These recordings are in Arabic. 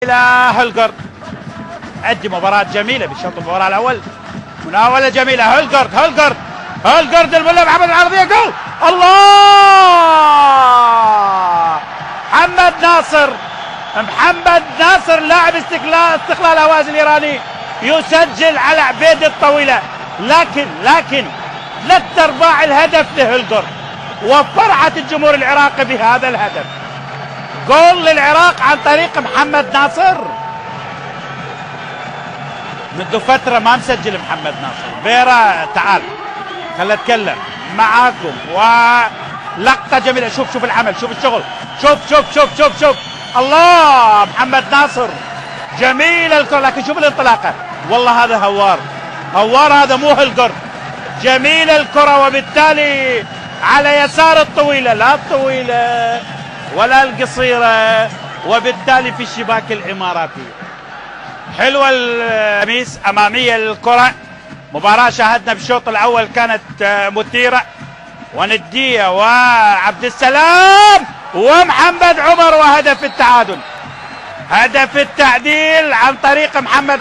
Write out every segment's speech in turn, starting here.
إلى هولجرد. أدي مباراة جميلة بشوط المباراة الأول. مناولة جميلة. هولجرد الملا محمد العرضية. جول. الله. محمد ناصر لاعب استقلال هوازن الإيراني يسجل على عبيد الطويلة، لكن 3/4 الهدف لهولجرد، وفرحة الجمهور العراقي بهذا الهدف. جول للعراق عن طريق محمد ناصر. منذ فترة ما مسجل محمد ناصر. بيرا تعال خلنا اتكلم معاكم. ولقطة جميلة. شوف العمل، شوف الشغل، شوف الله. محمد ناصر جميل الكرة، لكن شوف الانطلاقة. والله هذا هوار هذا مو هولجرد. جميل الكرة، وبالتالي على يسار الطويلة، لا الطويلة ولا القصيرة، وبالتالي في الشباك الإماراتي. حلوة الخميس أمامية للكرة. مباراة شاهدنا بالشوط الأول كانت مثيرة وندية، وعبد السلام ومحمد عمر، وهدف التعادل، هدف التعديل عن طريق محمد.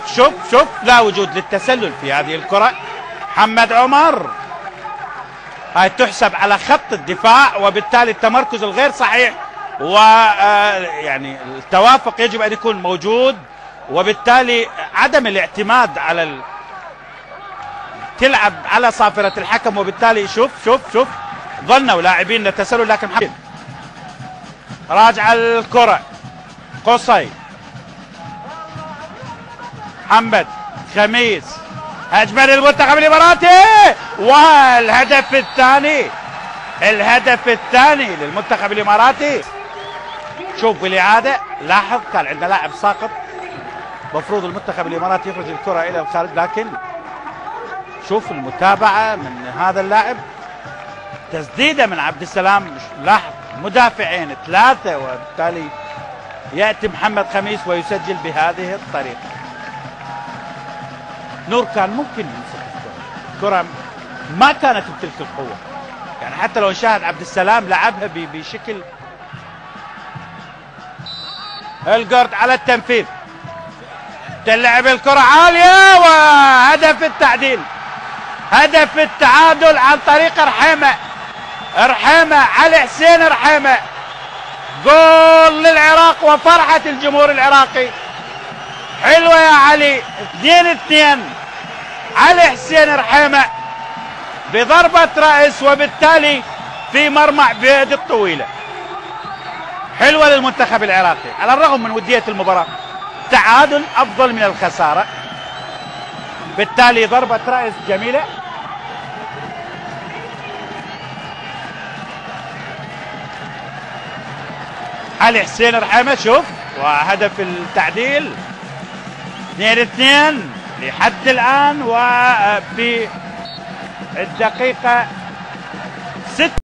شوف لا وجود للتسلل في هذه الكرة. محمد عمر هاي تحسب على خط الدفاع، وبالتالي التمركز الغير صحيح ويعني التوافق يجب أن يكون موجود، وبالتالي عدم الاعتماد على تلعب على صافرة الحكم، وبالتالي شوف ظنوا لاعبين التسلل، لكن محمد راجع الكرة. قصي محمد خميس، هجمة للمنتخب الإماراتي، والهدف الثاني للمنتخب الإماراتي. شوف بالإعادة، لاحظ كان عندنا لاعب ساقط، مفروض المنتخب الإماراتي يخرج الكرة إلى الخارج، لكن شوف المتابعة من هذا اللاعب. تسديدة من عبد السلام، لاحظ مدافعين 3، وبالتالي يأتي محمد خميس ويسجل بهذه الطريقة. نور كان ممكن يمسك الكرة ما كانت بتلك القوة، يعني حتى لو نشاهد عبد السلام لعبها بشكل. هولجرد على التنفيذ، تلعب الكرة عالية، وهدف التعديل، هدف التعادل عن طريق رحيمة علي حسين رحيمة. جول للعراق وفرحة الجمهور العراقي. حلوة يا علي. 2-2 علي حسين رحيمة بضربة رأس، وبالتالي في مرمى عبيد الطويلة. حلوة للمنتخب العراقي على الرغم من ودية المباراة. تعادل أفضل من الخسارة، بالتالي ضربة رأس جميلة. علي حسين رحيمة، شوف، وهدف التعديل. 2-2 لحد الآن، وفي الدقيقة 6.